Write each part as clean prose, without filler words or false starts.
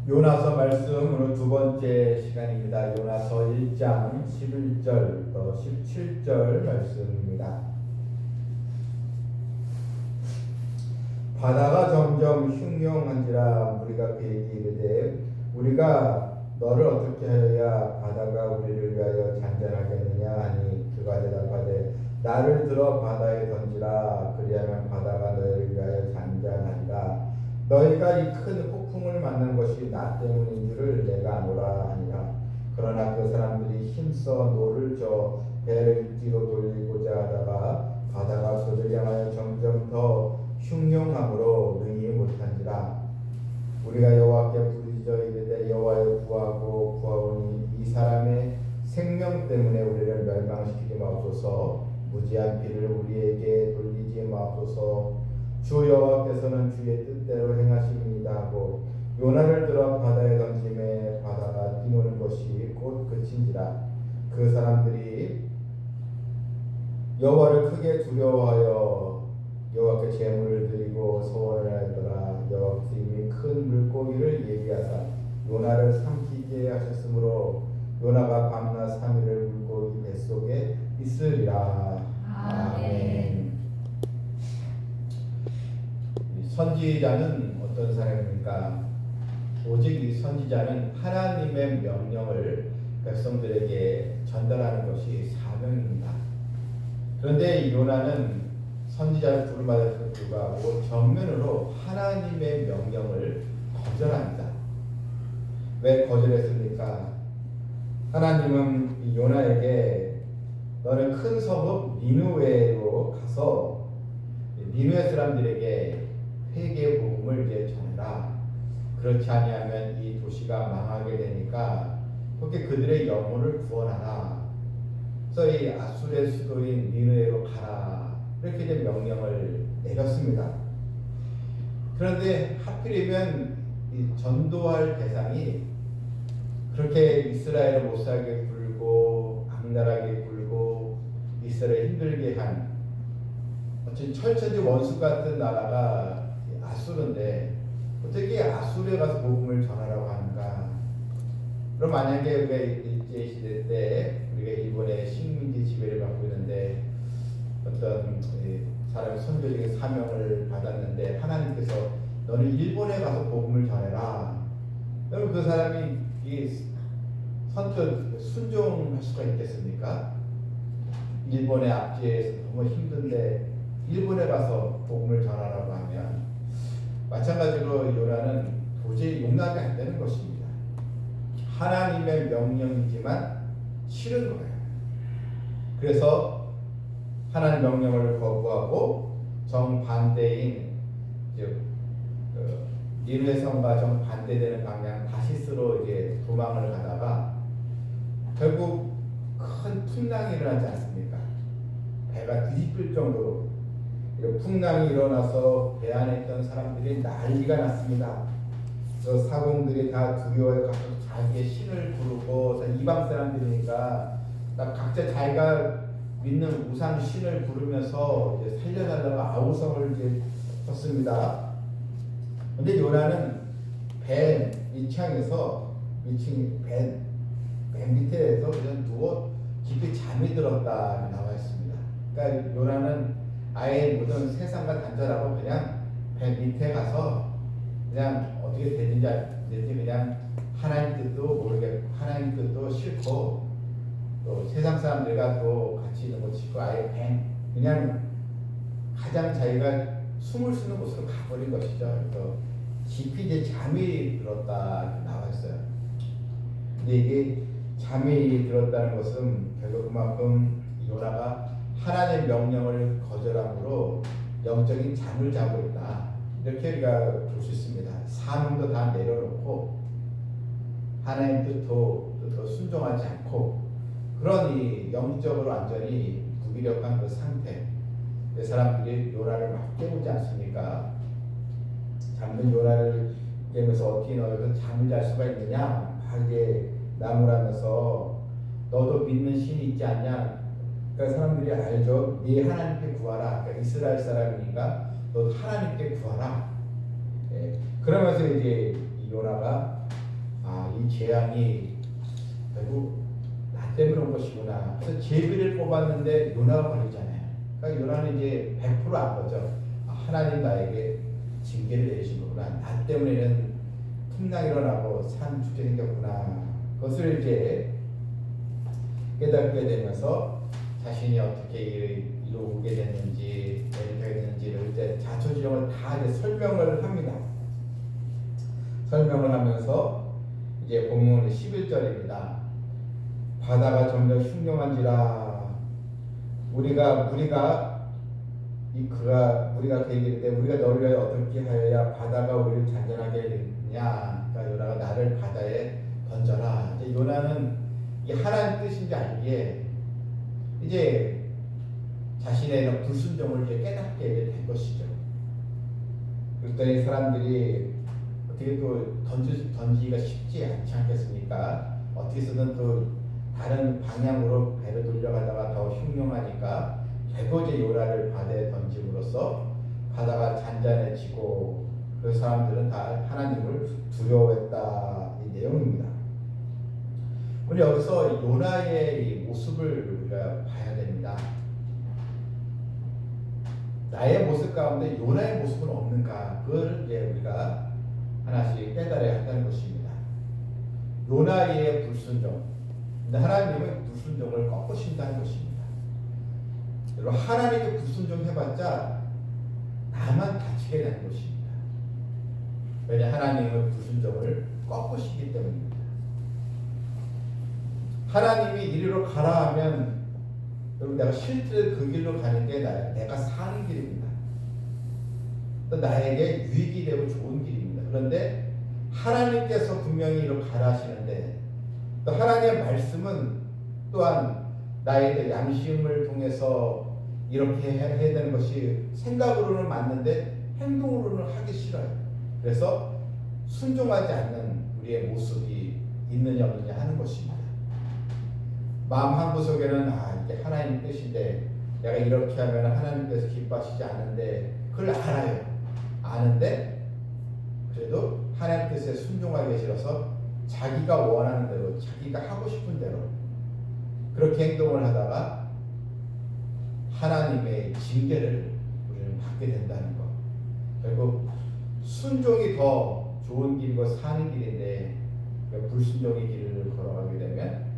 요나서 말씀 오늘 두 번째 시간입니다. 요나서 1장 11절부터 17절 말씀입니다. 바다가 점점 흉흉한지라 우리가 그에게 이르되 우리가 너를 어떻게 하여야 바다가 우리를 위하여 잔잔하겠느냐 하니 그가 대답하되 나를 들어 바다에 던지라 그리하면 바다가 너희를 위하여 잔잔하리라. 너희가 이 큰 폭풍을 만난 것이 나 때문인 줄을 내가 아노라 하니라. 그러나 그 사람들이 힘써 노를 저 배를 뒤로 돌리고자 하다가 바다가 그들 향하여 점점 더 흉흉함으로 능히 못한지라. 우리가 여호와께 부르짖어 이르되 여호와여 구하오니 이 사람의 생명 때문에 우리를 멸망시키지 마옵소서. 무지한 피를 우리에게 돌리지 마옵소서. 주 여호와께서는 주의 뜻대로 행하심이니이다 하고 요나를 들어 바다에 던짐에 바다가 뛰노는 것이 곧 그친지라. 그 사람들이 여호와를 크게 두려워하여 여호와께 제물을 드리고 소원을 하였더라. 여호와께서 이미 큰 물고기를 예비하사 요나를 삼키게 하셨으므로 요나가 밤낮 3일을 물고기 뱃속에 있으리라. 아멘. 선지자는 어떤 사람입니까? 오직 이 선지자는 하나님의 명령을 백성들에게 전달하는 것이 사명입니다. 그런데 이 요나는 선지자를 부름받았음에도 불구하고 정면으로 하나님의 명령을 거절합니다. 왜 거절했습니까? 하나님은 이 요나에게 너는 큰 성읍 니느웨로 가서 니느웨 사람들에게 회개 복음을 이제 전해라. 그렇지 아니하면 이 도시가 망하게 되니까 그렇게 그들의 영혼을 구원하라. 그래서 이 아수르의 수도인 니느웨로 가라. 이렇게 이제 명령을 내렸습니다. 그런데 하필이면 이 전도할 대상이 그렇게 이스라엘을 못살게 굴고 악랄하게 굴고 이스라엘 힘들게 한 어떤 철천지 원수 같은 나라가 아수르인데 어떻게 아수르에 가서 복음을 전하라고 하는가? 그럼 만약에 우리가 일제시대 때 우리가 일본의 식민지 지배를 받고 있는데 어떤 사람이 선교적인 사명을 받았는데 하나님께서 너는 일본에 가서 복음을 전해라. 그럼 그 사람이 선뜻 순종할 수가 있겠습니까? 일본의 압제에서 너무 힘든데 일본에 가서 복음을 전하라고 하면 마찬가지로 요나는 도저히 용납이 안 되는 것입니다. 하나님의 명령이지만 싫은 거예요. 그래서 하나님 명령을 거부하고 정반대인 즉 니느웨 성과 정반대되는 방향 다시스로 이제 도망을 가다가 결국 큰 풍랑이 일어나지 않습니까? 배가 뒤집힐 정도로 풍랑이 일어나서 배 안에 있던 사람들이 난리가 났습니다. 저 사공들이 다 두려워해 가서 자기의 신을 부르고 이방 사람들이니까 각자 자기가 믿는 우상 신을 부르면서 이제 살려달라고 아우성을 이제 쳤습니다. 근데 요나는 배 밑창에서 맨 밑에서 그냥 누워 깊이 잠이 들었다 나와 있습니다. 그러니까 요나는 아예 모든 세상과 단절하고 그냥 배 밑에 가서 그냥 어떻게 되는지 그냥 하나님 뜻도 모르겠고 하나님 뜻도 싫고 또 세상 사람들과 또 같이 있는 거 싫고 아예 그냥 가장 자기가 숨을 쉬는 곳으로 가버린 것이죠. 그래서 깊이 이제 잠이 들었다 나와 있어요. 근데 이게 잠이 들었다는 것은 결국 그만큼 요나가 하나님의 명령을 거절함으로 영적인 잠을 자고 있다. 이렇게 우리가 볼 수 있습니다. 사명도 다 내려놓고 하나님 뜻도 순종하지 않고 그런 이 영적으로 완전히 무기력한 그 상태. 그 사람들이 요나를 막 깨우지 않습니까? 잠든 요나를 깨면서 어떻게 너희가 잠을 잘 수가 있느냐? 막 이제 나무라면서 너도 믿는 신이 있지 않냐? 그러니까 사람들이 알죠. 네 하나님께 구하라. 그러니까 이스라엘 사람이니까 너도 하나님께 구하라. 예. 그러면서 이제 요나가 이 재앙이 결국 나 때문에 온 것이구나. 그래서 제비를 뽑았는데 요나가 걸리잖아요. 그러니까 요나는 이제 100%안 거죠. 하나님 나에게 징계를 내리신 거구나. 나 때문에는 풍랑이 일어나고 산 죽게 생겼구나. 그것을 이제 깨닫게 되면서 자신이 어떻게 이루게 됐는지, 이렇게 됐는지를 이제 자초지종을 다 이제 설명을 합니다. 설명을 하면서 이제 본문 11절입니다. 바다가 점점 흉흉한지라 우리가 그 얘기를 때 우리가 너를 위하여 어떻게 하여야 바다가 우리를 잔잔하게 하겠느냐. 그러니까 요나가 나를 바다에 던져라. 이제 요나는 이게 하나님 뜻인지 알기에 이제 자신의 이런 불순종을 이제 깨닫게 된 것이죠. 그랬더니 사람들이 어떻게 또 던지기가 쉽지 않지 않겠습니까? 어떻게 해서든 또 다른 방향으로 배를 돌려가다가 더 흉흉하니까 결국 이제 요나를 바다에 던짐으로써 바다가 잔잔해지고 그 사람들은 다 하나님을 두려워했다 이 내용입니다. 오늘 여기서 요나의 이 모습을 우리가 봐야 됩니다. 나의 모습 가운데 요나의 모습은 없는가? 그걸 이제 우리가 하나씩 깨달아야 한다는 것입니다. 요나의 불순종. 근데 하나님은 불순종을 꺾으신다는 것입니다. 여러분, 하나님께 불순종해봤자 나만 다치게 되는 것입니다. 왜냐 하나님은 불순종을 꺾으시기 때문입니다. 하나님이 이리로 가라 하면 여러분 내가 실제 그 길로 가는 게 내가 사는 길입니다. 또 나에게 유익이 되고 좋은 길입니다. 그런데 하나님께서 분명히 이리로 가라 하시는데 또 하나님의 말씀은 또한 나의 양심을 통해서 이렇게 해야 되는 것이 생각으로는 맞는데 행동으로는 하기 싫어요. 그래서 순종하지 않는 우리의 모습이 있느냐 없느냐 하는 것입니다. 마음 한구석에는 이게 하나님 뜻인데 내가 이렇게 하면 하나님께서 기뻐하시지 않은데 그걸 알아요. 아는데 그래도 하나님 뜻에 순종하기 싫어서 자기가 원하는 대로 자기가 하고 싶은 대로 그렇게 행동을 하다가 하나님의 징계를 우리는 받게 된다는 것. 결국 순종이 더 좋은 길이고 사는 길인데 불순종의 길을 걸어가게 되면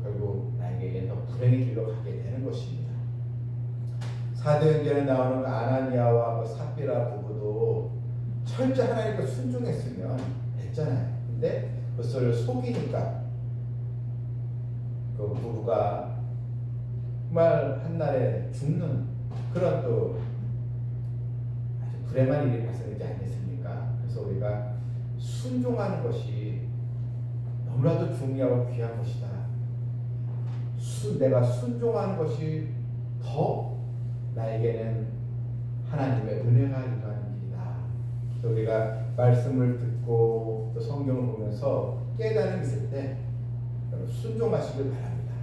결국 나에게 더 불행의 길로 가게 되는 것입니다. 사도행전에 나오는 아나니아와 삽비라 부부도 철저 하나님께 순종했으면 됐잖아요. 근데 그것을 속이니까 그 부부가 정말 한날에 죽는 그런 또 아주 불행한 일이 발생하지 않겠습니까? 그래서 우리가 순종하는 것이 너무나도 중요하고 귀한 것이다. 내가 순종하는 것이 더 나에게는 하나님의 은혜가 임하는 길이다. 우리가 말씀을 듣고 또 성경을 보면서 깨달음이 있을 때 순종하시길 바랍니다.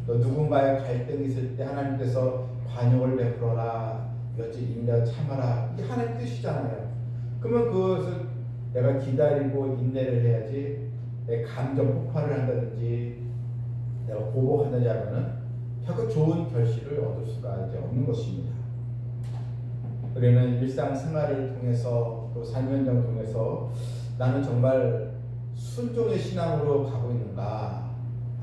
또 누군가의 갈등이 있을 때 하나님께서 관용을 베풀어라, 여지 인내 참아라, 이게 하나님 뜻이잖아요. 그러면 그것을 내가 기다리고 인내를 해야지 내 감정 폭발을 한다든지 내가 보복하느냐 하면은 결국 좋은 결실을 얻을 수가 이제 없는 것입니다. 우리는 일상생활을 통해서 또 삶 현장을 통해서 나는 정말 순종의 신앙으로 가고 있는가,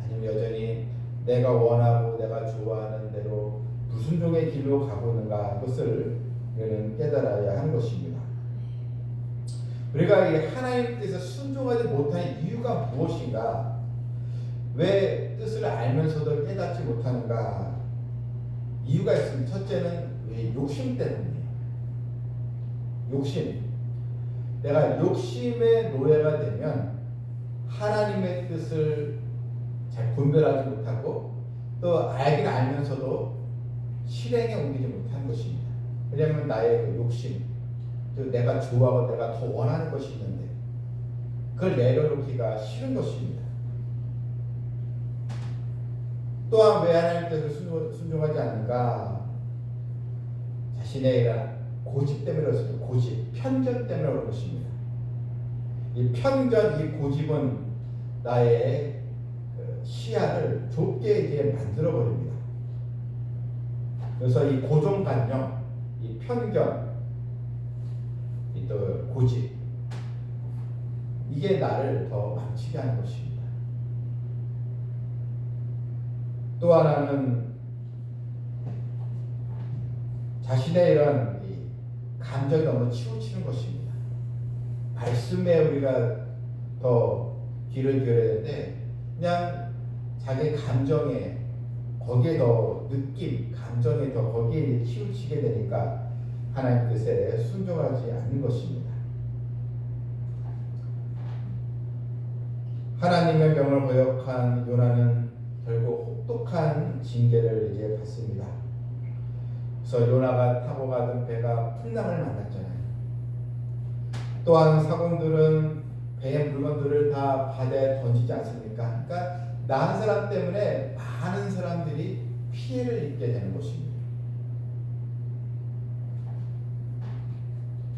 아니면 여전히 내가 원하고 내가 좋아하는 대로 불순종의 길로 가고 있는가, 그것을 우리는 깨달아야 하는 것입니다. 우리가 이 하나님 뜻에 순종하지 못하는 이유가 무엇인가? 왜 뜻을 알면서도 깨닫지 못하는가? 이유가 있습니다. 첫째는 왜 욕심 때문이에요. 욕심. 내가 욕심의 노예가 되면 하나님의 뜻을 잘 분별하지 못하고 또 알긴 알면서도 실행에 옮기지 못하는 것입니다. 왜냐하면 나의 그 욕심, 내가 좋아하고 내가 더 원하는 것이 있는데 그걸 내려놓기가 싫은 것입니다. 또한 왜 하나님 뜻을 순종하지 않는가? 자신의 고집 때문에 그렇습니다. 고집, 편견 때문에 그런 것입니다. 이 편견, 이 고집은 나의 시야를 좁게 이제 만들어 버립니다. 그래서 이 고정관념, 이 편견, 이 또 고집, 이게 나를 더 망치게 하는 것입니다. 또 하나는 자신의 이런 이 감정이 너무 치우치는 것입니다. 말씀에 우리가 더 귀를 기울여야 되는데 그냥 자기 감정에 거기에 더 느낌, 감정에 더 거기에 치우치게 되니까 하나님 뜻에 순종하지 않는 것입니다. 하나님의 명을 거역한 요나는 결국 혹독한 징계를 이제 받습니다. 그래서 요나가 타고 가던 배가 풍랑을 만났잖아요. 또한 사공들은 배의 물건들을 다 바다에 던지지 않습니까? 그러니까 나 한 사람 때문에 많은 사람들이 피해를 입게 되는 것입니다.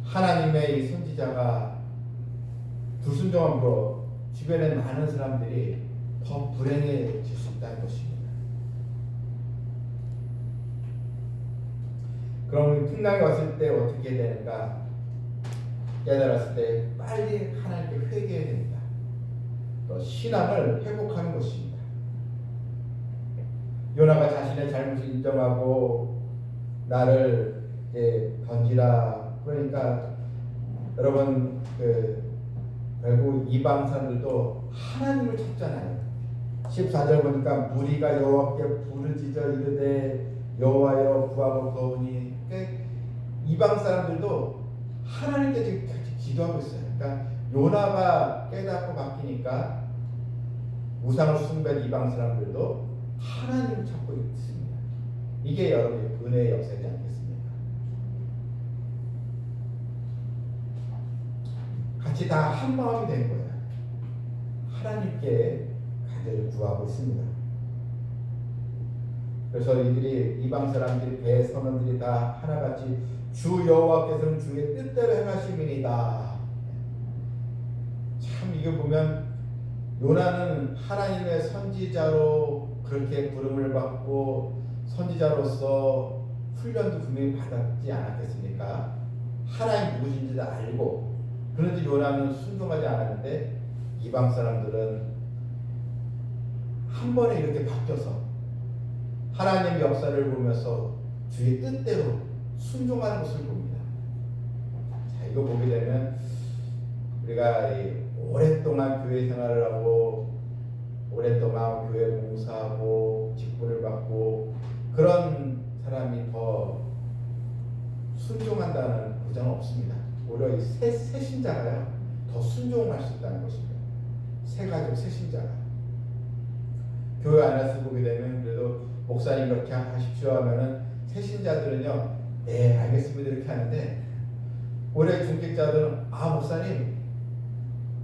하나님의 이 선지자가 불순종함으로 주변에 많은 사람들이 더 불행해질 수 있다는 것입니다. 그럼 풍랑이 왔을 때 어떻게 되는가? 깨달았을 때 빨리 하나님께 회개해야 됩니다. 또 신앙을 회복하는 것입니다. 요나가 자신의 잘못을 인정하고 나를 이제 던지라 그러니까 여러분 결국 이방 사람들도 하나님을 찾잖아요. 14절 보니까 무리가 여호와께 부르짖어 이르되 여호와여 구하고 거우니 이방 사람들도 하나님께 지금 같이 기도하고 있어요. 그러니까 요나가 깨닫고 바뀌니까 우상을 숭배한 이방 사람들도 하나님을 찾고 있습니다. 이게 여러분의 은혜의 역사이지 않겠습니까? 같이 다 한 마음이 된 거예요. 하나님께 간절히 구하고 있습니다. 그래서 이들이 이방 사람들이 배 선원들이 다 하나같이 주 여호와께서는 주의 뜻대로 행하심이니이다. 참 이거 보면 요나는 하나님의 선지자로 그렇게 부름을 받고 선지자로서 훈련도 분명히 받았지 않았겠습니까? 하나님 누구신지도 알고 그런데 요나는 순종하지 않았는데 이방 사람들은 한 번에 이렇게 바뀌어서 하나님의 역사를 보면서 주의 뜻대로 순종하는 것을 봅니다. 자, 이거 보게 되면 우리가 오랫동안 교회 생활을 하고 오랫동안 교회 봉사하고 직분을 받고 그런 사람이 더 순종한다는 보장은 없습니다. 오히려 새 신자가요 더 순종할 수 있다는 것입니다. 새 가족 새 신자가 교회 안에서 보게 되면 그래도 목사님 이렇게 하십시오 하면은 새 신자들은요 네 알겠습니다 이렇게 하는데 올해 중직자들은 아 목사님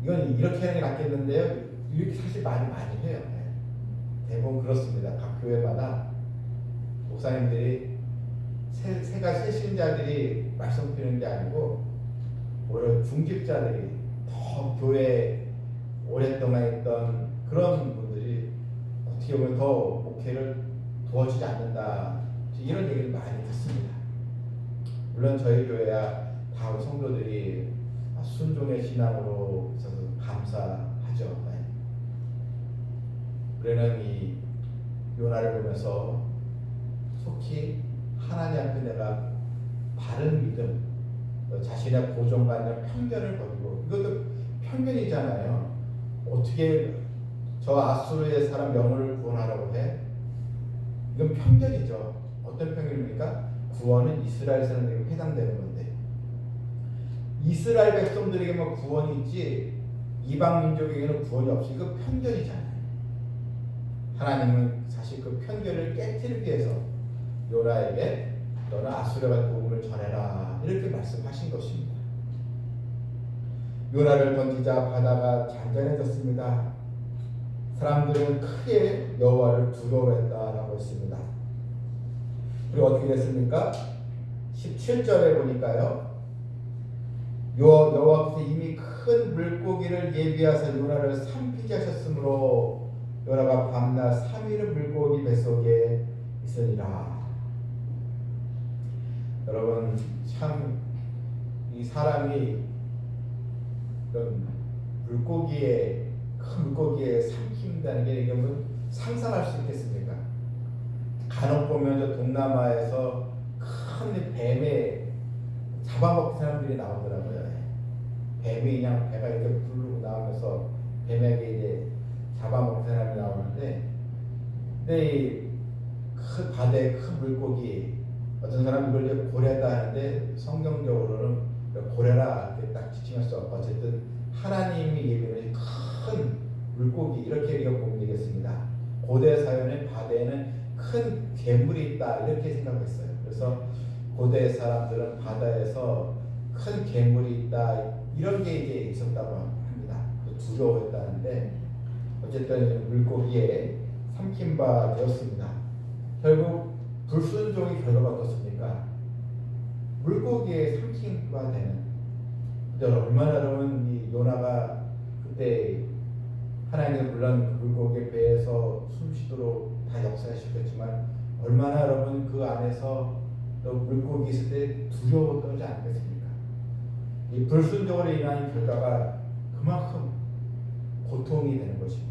이건 이렇게 하는 게 낫겠는데요 이렇게 사실 많이 해요. 네. 대부분 그렇습니다. 각 교회마다 목사님들이 새 신자들이 말씀 드리는 게 아니고 오히려 중직자들이 더 교회에 오랫동안 있던 그런 분들이 어떻게 보면 더 목회를 도와주지 않는다 이런 얘기를 많이 듣습니다. 물론 저희 교회야 다 우리 성도들이 순종의 신앙으로 있어서 감사하죠. 네. 우리는 이 요나를 보면서 속히 하나님 앞에 내가 바른 믿음, 자신의 고정관념, 편견을 버리고 이것도 편견이잖아요. 어떻게 저 아수르의 사람 영혼을 구원하라고 해? 이건 편견이죠. 어떤 편견입니까? 구원은 이스라엘 사람들에게 해당되는 건데 이스라엘 백성들에게만 구원이 있지 이방 민족에게는 구원이 없이 그 편견이잖아요. 하나님은 사실 그 편견을 깨뜨리기 위해서 요나에게 너는 아수르가 복음을 전해라 이렇게 말씀하신 것입니다. 요나를 던지자 바다가 잔잔해졌습니다. 사람들은 크게 여호와를 두려워했다라고 했습니다. 그리고 어떻게 됐습니까? 17절에 보니까요. 여호와께서 이미 큰 물고기 물고기를 예비하사 요나를 삼키게 하셨으므로 요나가 밤낮 3일을 물고기 뱃속에 있으니라. 여러분, 참 이 사람이 이런 큰 물고기에 삼킨다는 게 이게 뭐 상상할 수 있겠습니까? 간혹 보면 저 동남아에서 큰 뱀에 잡아먹는 사람들이 나오더라고요. 뱀이 그냥 배가 이렇게 부르고 나오면서 뱀에게 이제 잡아먹는 사람이 나오는데, 근데 이 큰 바다의 큰 물고기, 어떤 사람은 이걸 이제 고래다 하는데 성경적으로는 고래라 이렇게 딱 지칭할 수 없고, 어쨌든 하나님이 예비하신 큰 물고기, 이렇게 우리가 보면 되겠습니다. 고대 사회는 바다에는 큰 괴물이 있다 이렇게 생각했어요. 그래서 고대 사람들은 바다에서 큰 괴물이 있다 이런 게 이제 있었다고 합니다. 두려워했다는데, 어쨌든 물고기에 삼킨 바 되었습니다. 결국 불순종의 결과가 어떻습니까? 물고기에 삼킨 바 되는. 근데 얼마나 여러분 이 요나가 그때 하나님의 물론 물고기 배에서 숨쉬도록 다 역사하셨겠지만, 얼마나 여러분 그 안에서 또 물고기 있을 때 두려워 떨지 않겠습니까? 이 불순종으로 인한 결과가 그만큼 고통이 되는 것입니다.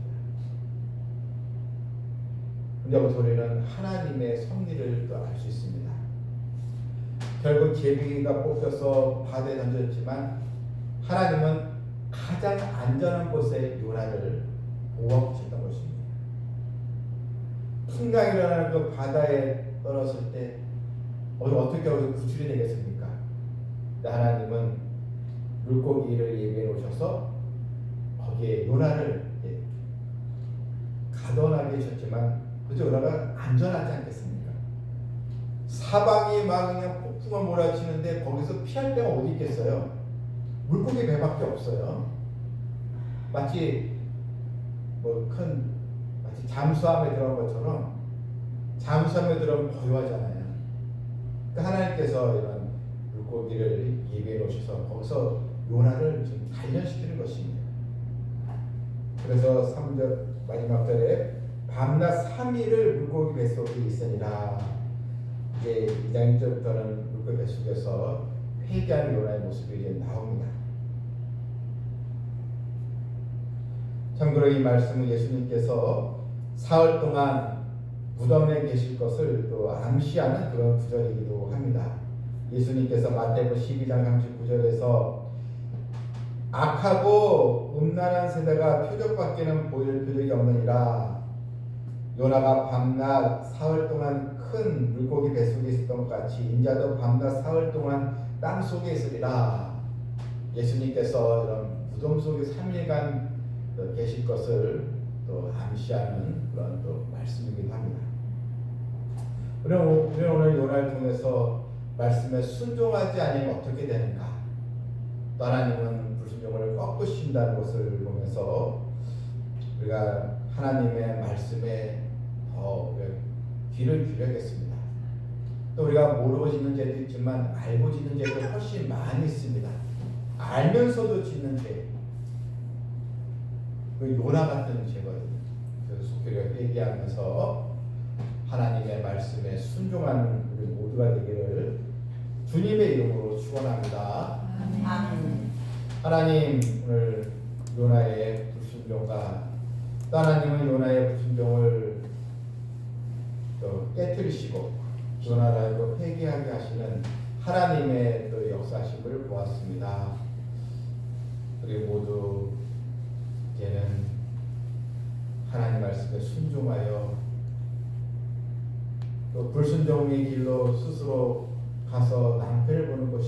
근데 우리는 하나님의 섭리를 또 알 수 있습니다. 결국 제비가 뽑혀서 바다에 던졌지만 하나님은 가장 안전한 곳에 요나를 보호하고 계셨던 것입니다. 풍랑이 일어나는 그 바다에 떨어졌을 때 어떻게 하고 구출이 되겠습니까? 하나님은 물고기를 예비해 놓으셔서 거기에 요나를 가둬나게 하셨지만, 그저 요나가 안전하지 않겠습니까? 사방이 막 그냥 폭풍을 몰아치는데 거기서 피할 데가 어디 있겠어요? 물고기 배밖에 없어요. 마치 마치 잠수함에 들어간 것처럼, 잠수함에 들어가면 고요하잖아요. 그러니까 하나님께서 이런 물고기를 예비해 놓으셔서 거기서 요나를 좀 단련시키는 것입니다. 그래서 3절 마지막 절에 밤낮 3일을 물고기 뱃속에 있으니라. 이제 2장 1절부터는 물고기 뱃속에서 회개하는 요나의 모습이 이제 나옵니다. 참고로 이 말씀은 예수님께서 사흘 동안 무덤에 계실 것을 또 암시하는 그런 구절이기도 합니다. 예수님께서 마태복음 12장 39절에서 악하고 음란한 세대가 표적밖에는 보일 표적이 없느니라. 요나가 밤낮 사흘 동안 큰 물고기 뱃속에 있었던 것 같이 인자도 밤낮 사흘 동안 땅 속에 있으리라. 예수님께서 이런 무덤 속에 3일간 계실 것을 또 암시하는 그런 또 말씀이기도 합니다. 우리는 오늘 요나를 통해서 말씀에 순종하지 않으면 어떻게 되는가? 또 하나님은 불순종을 꺾으신다는 것을 보면서 우리가 하나님의 말씀에 더 귀를 기울여야겠습니다. 또 우리가 모르고 짓는 죄도 있지만 알고 짓는 죄도 훨씬 많이 있습니다. 알면서도 짓는 죄, 그 요나 같은 죄거든요. 그래서 우리가 회개하면서 하나님의 말씀에 순종하는 우리 모두가 되기를 주님의 이름으로 축원합니다. 아멘. 하나님, 오늘 요나의 불순종과 또 하나님은 요나의 불순종을 또 깨뜨리시고 요나를 회개하게 하시는 하나님의 또 역사심을 보았습니다. 우리 모두 이제는 하나님 말씀에 순종하여 또 불순종의 길로 스스로 가서 낭패를 보는 것이